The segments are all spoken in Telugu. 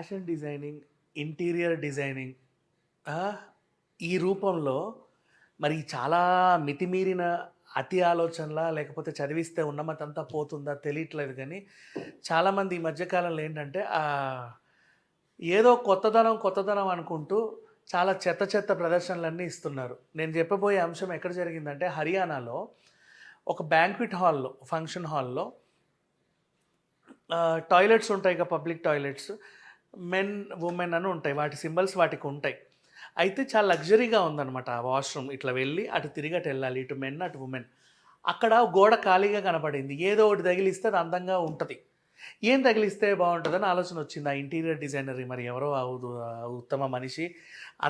ఫ్యాషన్ డిజైనింగ్, ఇంటీరియర్ డిజైనింగ్ ఈ రూపంలో మరి చాలా మితిమీరిన అతి ఆలోచనలా లేకపోతే చదివిస్తే ఉన్నమతంతా పోతుందా తెలియట్లేదు కానీ చాలామంది ఈ మధ్యకాలంలో ఏంటంటే ఏదో కొత్తదనం అనుకుంటూ చాలా చెత్త చెత్త ప్రదర్శనలన్నీ ఇస్తున్నారు. నేను చెప్పబోయే అంశం ఎక్కడ జరిగిందంటే హర్యానాలో ఒక బ్యాంక్వెట్ హాల్లో, ఫంక్షన్ హాల్లో టాయిలెట్స్ ఉంటాయి కదా, పబ్లిక్ టాయిలెట్స్, మెన్ ఉమెన్ అని ఉంటాయి, వాటి సింబల్స్ వాటికి ఉంటాయి. అయితే చాలా లగ్జరీగా ఉందన్నమాట ఆ వాష్రూమ్. ఇట్లా వెళ్ళి అటు తిరిగి అటు వెళ్ళాలి, ఇటు మెన్ అటు ఉమెన్. అక్కడ గోడ ఖాళీగా కనపడింది. ఏదో ఒకటి తగిలిస్తే అది అందంగా ఉంటుంది. ఏం తగిలిస్తే బాగుంటుందని ఆలోచన వచ్చింది ఆ ఇంటీరియర్ డిజైనర్. మరి ఎవరో ఉత్తమ మనిషి,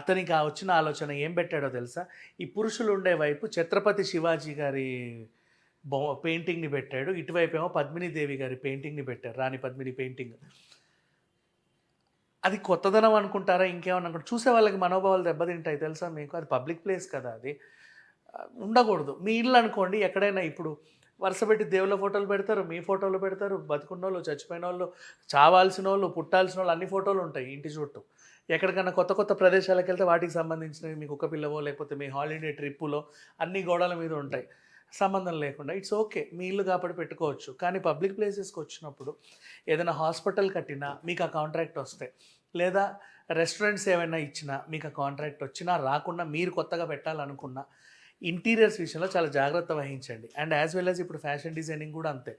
అతనికి వచ్చిన ఆలోచన ఏం పెట్టాడో తెలుసా? ఈ పురుషులు ఉండే వైపు ఛత్రపతి శివాజీ గారి పెయింటింగ్ని పెట్టాడు, ఇటువైపు ఏమో పద్మినీదేవి గారి పెయింటింగ్ని పెట్టారు, రాణి పద్మిని పెయింటింగ్. అది కొత్తదనం అనుకుంటారా ఇంకేమన్నా అనుకుంటారు? చూసే వాళ్ళకి మనోభావాలు దెబ్బతింటాయి తెలుసా మీకు. అది పబ్లిక్ ప్లేస్ కదా, అది ఉండకూడదు. మీ ఇల్లు అనుకోండి, ఎక్కడైనా ఇప్పుడు వరుస పెట్టి దేవుళ్ళ ఫోటోలు పెడతారు, మీ ఫోటోలు పెడతారు, బతుకున్న వాళ్ళు, చచ్చిపోయిన వాళ్ళు, చావాల్సిన వాళ్ళు, పుట్టాల్సిన వాళ్ళు, అన్ని ఫోటోలు ఉంటాయి ఇంటి చుట్టూ. ఎక్కడికన్నా కొత్త కొత్త ప్రదేశాలకు వెళ్తే వాటికి సంబంధించినవి, మీ కుక్క పిల్లవో లేకపోతే మీ హాలిడే ట్రిప్పులో అన్ని గోడల మీద ఉంటాయి సంబంధం లేకుండా. ఇట్స్ ఓకే, మీ ఇల్లు కాబట్టి పెట్టుకోవచ్చు. కానీ పబ్లిక్ ప్లేసెస్కి వచ్చినప్పుడు ఏదైనా హాస్పిటల్ కట్టినా మీకు ఆ కాంట్రాక్ట్ వస్తే, లేదా రెస్టారెంట్స్ ఏమైనా ఇచ్చినా మీకు ఆ కాంట్రాక్ట్ వచ్చినా రాకుండా మీరు కొత్తగా పెట్టాలనుకున్నా ఇంటీరియర్స్ విషయంలో చాలా జాగ్రత్త వహించండి. అండ్ యాజ్ వెల్ యాజ్ ఇప్పుడు ఫ్యాషన్ డిజైనింగ్ కూడా అంతే.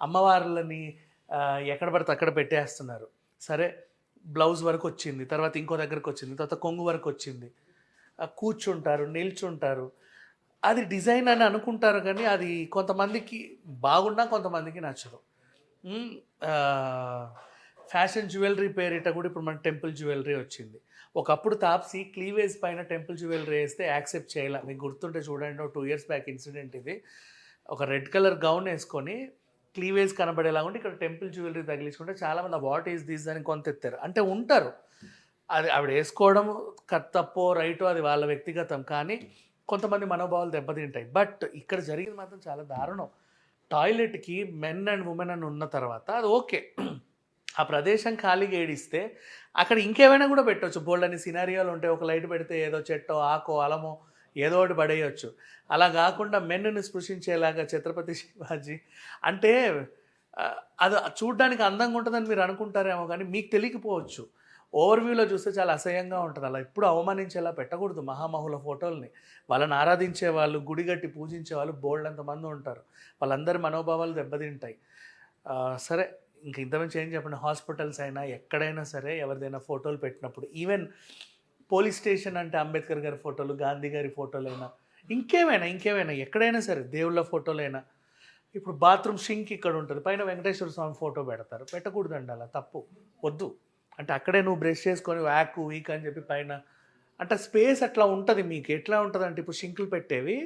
అమ్మవార్లని ఎక్కడ పడితే అక్కడ పెట్టేస్తున్నారు. సరే, బ్లౌజ్ వరకు వచ్చింది, తర్వాత ఇంకో దగ్గరకు వచ్చింది, తర్వాత కొంగు వరకు వచ్చింది, కూర్చుంటారు, నిల్చుంటారు. అది డిజైన్ అని అనుకుంటారు కానీ అది కొంతమందికి బాగున్నా కొంతమందికి నచ్చదు. ఫ్యాషన్ జ్యువెలరీ పేరిట కూడా ఇప్పుడు మన టెంపుల్ జ్యువెలరీ వచ్చింది. ఒకప్పుడు తాప్సీ క్లీవేజ్ పైన టెంపుల్ జ్యువెలరీ వేస్తే యాక్సెప్ట్ చేయాలి. మీకు గుర్తుంటే చూడండి, 2 years బ్యాక్ ఇన్సిడెంట్ ఇది. ఒక రెడ్ కలర్ గౌన్ వేసుకొని క్లీవేజ్ కనబడేలా ఉంటే ఇక్కడ టెంపుల్ జ్యువెలరీ తగిలించుకుంటే చాలామంది వాట్ ఈస్ దిస్ అని కొంత ఎత్తారు. అంటే ఉంటారు, అది ఆవిడ వేసుకోవడం తప్పో రైటో అది వాళ్ళ వ్యక్తిగతం, కానీ కొంతమంది మనోభావాలు దెబ్బతింటాయి. బట్ ఇక్కడ జరిగింది మాత్రం చాలా దారుణం. టాయిలెట్కి మెన్ అండ్ ఉమెన్ అని ఉన్న తర్వాత అది ఓకే, ఆ ప్రదేశం ఖాళీగా ఏడిస్తే అక్కడ ఇంకేమైనా కూడా పెట్టవచ్చు. బోల్డ్ అని సినారియోలు ఉంటాయి. ఒక లైట్ పెడితే ఏదో చెట్టో ఆకో అలమో ఏదో ఒకటి పడేయచ్చు. అలా కాకుండా మెన్నుని స్పృశించేలాగా ఛత్రపతి శివాజీ అంటే అది చూడ్డానికి అందంగా ఉంటుందని మీరు అనుకుంటారేమో కానీ మీకు తెలియకపోవచ్చు. ఓవర్వ్యూలో చూస్తే చాలా అసహ్యంగా ఉంటుంది. అలా ఎప్పుడు అవమానించేలా పెట్టకూడదు మహామహుల ఫోటోల్ని. వాళ్ళని ఆరాధించే వాళ్ళు, గుడిగట్టి పూజించే వాళ్ళు బోల్డ్ అంతమంది ఉంటారు. వాళ్ళందరి మనోభావాలు దెబ్బతింటాయి. సరే, ఇంక ఇంతమంది ఏం చెప్పండి, హాస్పిటల్స్ అయినా ఎక్కడైనా సరే ఎవరిదైనా ఫోటోలు పెట్టినప్పుడు, ఈవెన్ పోలీస్ స్టేషన్ అంటే అంబేద్కర్ గారి ఫోటోలు, గాంధీ గారి ఫోటోలైనా, ఇంకేమైనా ఎక్కడైనా సరే, దేవుళ్ళ ఫోటోలైనా, ఇప్పుడు బాత్రూమ్ షింక్ ఇక్కడ ఉంటుంది, పైన వెంకటేశ్వర స్వామి ఫోటో పెడతారు. పెట్టకూడదండి, అలా తప్పు, వద్దు. అంటే అక్కడే నువ్వు బ్రష్ చేసుకొని వీక్ అని చెప్పి పైన అంటే స్పేస్ అట్లా ఉంటుంది. మీకు ఎట్లా ఉంటుంది అంటే ఇప్పుడు షింకులు పెట్టేవి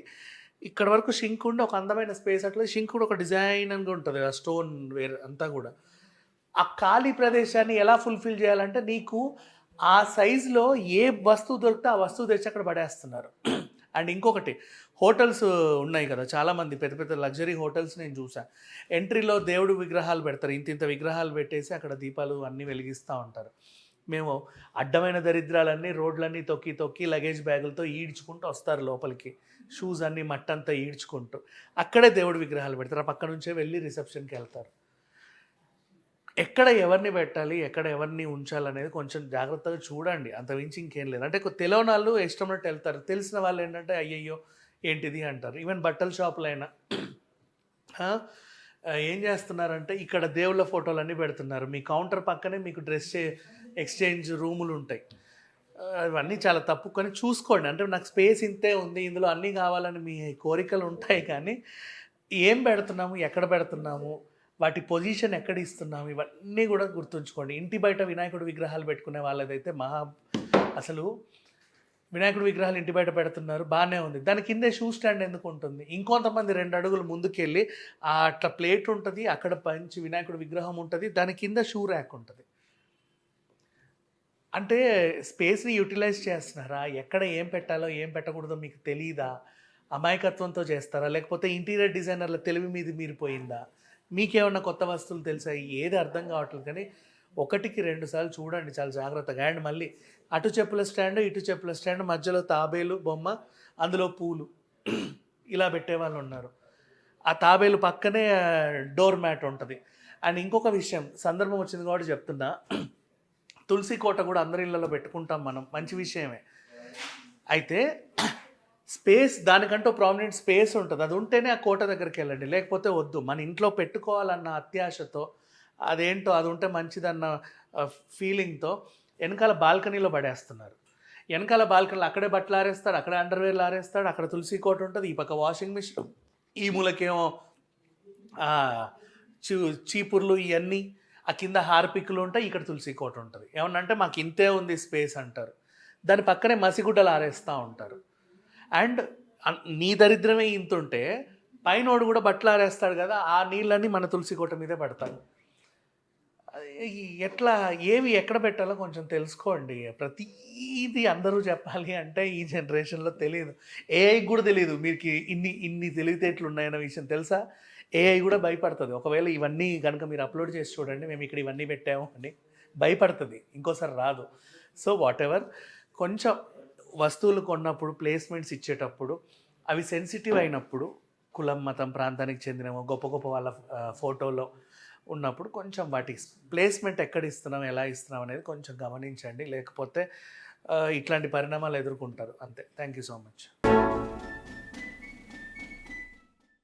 ఇక్కడ వరకు షింక్ ఉండి ఒక అందమైన స్పేస్, అట్లా షింక్ కూడా ఒక డిజైన్గా ఉంటుంది, ఆ స్టోన్ వేర్ అంతా కూడా. ఆ ఖాళీ ప్రదేశాన్ని ఎలా ఫుల్ఫిల్ చేయాలంటే నీకు ఆ సైజులో ఏ వస్తువు దొరికితే ఆ వస్తువు తెచ్చి అక్కడ పడేస్తున్నారు. అండ్ ఇంకొకటి, హోటల్స్ ఉన్నాయి కదా చాలామంది, పెద్ద పెద్ద లగ్జరీ హోటల్స్ నేను చూసాను. ఎంట్రీలో దేవుడు విగ్రహాలు పెడతారు, ఇంత విగ్రహాలు పెట్టేసి అక్కడ దీపాలు అన్నీ వెలిగిస్తూ ఉంటారు. మేము అడ్డమైన దరిద్రాలన్నీ రోడ్లన్నీ తొక్కి తొక్కి లగేజ్ బ్యాగులతో ఈడ్చుకుంటూ వస్తారు లోపలికి, షూస్ అన్నీ మట్టంతా ఈడ్చుకుంటూ. అక్కడే దేవుడు విగ్రహాలు పెడతారు, ఆ పక్క నుంచే వెళ్ళి రిసెప్షన్కి వెళ్తారు. ఎక్కడ ఎవరిని పెట్టాలి, ఎక్కడ ఎవరిని ఉంచాలనేది కొంచెం జాగ్రత్తగా చూడండి, అంతమించి ఇంకేం లేదు. అంటే తెలియని వాళ్ళు ఇష్టమైనట్టు వెళ్తారు, తెలిసిన వాళ్ళు ఏంటంటే అయ్యయ్యో ఏంటిది అంటారు. ఈవెన్ బట్టల షాపులైనా ఏం చేస్తున్నారంటే ఇక్కడ దేవుళ్ళ ఫోటోలన్నీ పెడుతున్నారు. మీ కౌంటర్ పక్కనే మీకు డ్రెస్ ఎక్స్చేంజ్ రూములు ఉంటాయి. అవన్నీ చాలా తప్పు, కానీ చూసుకోండి. అంటే నాకు స్పేస్ ఇంతే ఉంది, ఇందులో అన్నీ కావాలని మీ కోరికలు ఉంటాయి, కానీ ఏం పెడుతున్నాము, ఎక్కడ పెడుతున్నాము, వాటి పొజిషన్ ఎక్కడ ఇస్తున్నాము, ఇవన్నీ కూడా గుర్తుంచుకోండి. ఇంటి బయట వినాయకుడు విగ్రహాలు పెట్టుకునే వాళ్ళదైతే అసలు వినాయకుడు విగ్రహాలు ఇంటి బయట పెడుతున్నారు, బాగానే ఉంది, దాని కిందే షూ స్టాండ్ ఎందుకు ఉంటుంది? ఇంకొంతమంది 2 అడుగులు ముందుకెళ్ళి అట్లా ప్లేట్ ఉంటుంది, అక్కడ పంచి వినాయకుడు విగ్రహం ఉంటుంది, దాని కింద షూ ర్యాక్ ఉంటుంది. అంటే స్పేస్ని యూటిలైజ్ చేస్తున్నారా? ఎక్కడ ఏం పెట్టాలో ఏం పెట్టకూడదో మీకు తెలీదా? అమాయకత్వంతో చేస్తారా? లేకపోతే ఇంటీరియర్ డిజైనర్ల తెలివి మీరిపోయిందా? మీకేమన్నా కొత్త వస్తువులు తెలుసా? ఏది అర్థం కావట్లేదు. కానీ ఒకటికి 2 సార్లు చూడండి చాలా జాగ్రత్తగా. అండ్ మళ్ళీ అటు చెప్పుల స్టాండ్, ఇటు చెప్పుల స్టాండ్ మధ్యలో తాబేలు బొమ్మ, అందులో పూలు ఇలా పెట్టేవాళ్ళు ఉన్నారు. ఆ తాబేలు పక్కనే డోర్ మ్యాట్ ఉంటుంది. అండ్ ఇంకొక విషయం సందర్భం వచ్చింది కాబట్టి చెప్తున్నా, తులసి కోట కూడా అందరి ఇళ్ళలో పెట్టుకుంటాం మనం, మంచి విషయమే. అయితే స్పేస్ దానికంటూ ప్రామినెంట్ స్పేస్ ఉంటుంది, అది ఉంటేనే ఆ కోట దగ్గరికి వెళ్ళండి, లేకపోతే వద్దు. మన ఇంట్లో పెట్టుకోవాలన్న అత్యాశతో అదేంటో అది ఉంటే మంచిదన్న ఫీలింగ్తో వెనకాల బాల్కనీలో పడేస్తున్నారు. వెనకాల బాల్కనీలో అక్కడే బట్టలు ఆరేస్తాడు, అక్కడే అండర్వేర్లు ఆరేస్తాడు, అక్కడ తులసి కోట ఉంటుంది, ఈ పక్క వాషింగ్ మిషన్, ఈ మూలకేమో చీపుర్లు ఇవన్నీ, ఆ కింద హార్పిక్లు ఉంటాయి, ఇక్కడ తులసి కోట ఉంటుంది. ఏమన్నా అంటే మాకు ఇంతే ఉంది స్పేస్ అంటారు. దాని పక్కనే మసిగుడ్డలు ఆరేస్తూ ఉంటారు. అండ్ నీ దరిద్రమే ఇంత ఉంటే పైనోడు కూడా బట్టలు ఆరేస్తాడు కదా, ఆ నీళ్ళన్నీ మన తులసి కోట మీదే పడతాయి. ఎట్లా ఏవి ఎక్కడ పెట్టాలో కొంచెం తెలుసుకోండి. ప్రతిదీ అందరూ చెప్పాలి అంటే ఈ జనరేషన్లో తెలియదు. ఏఐ కూడా తెలియదు మీకు ఇన్ని తెలివితేటలు ఉన్నాయన్న విషయం తెలుసా? ఏఐ కూడా భయపడుతుంది. ఒకవేళ ఇవన్నీ కనుక మీరు అప్లోడ్ చేసి చూడండి, మేము ఇక్కడ ఇవన్నీ పెట్టాము అని భయపడుతుంది, ఇంకోసారి రాదు. సో వాట్ ఎవర్, కొంచెం వస్తువులు కొన్నప్పుడు ప్లేస్మెంట్స్ ఇచ్చేటప్పుడు అవి సెన్సిటివ్ అయినప్పుడు, కులం మతం ప్రాంతానికి చెందిన గొప్ప గొప్ప వాళ్ళ ఫోటోలో ఉన్నప్పుడు కొంచెం వాటి ప్లేస్మెంట్ ఎక్కడ ఇస్తున్నాం, ఎలా ఇస్తున్నాం అనేది కొంచెం గమనించండి. లేకపోతే ఇట్లాంటి పరిణామాలు ఎదుర్కొంటారు. అంతే. Thank you so much.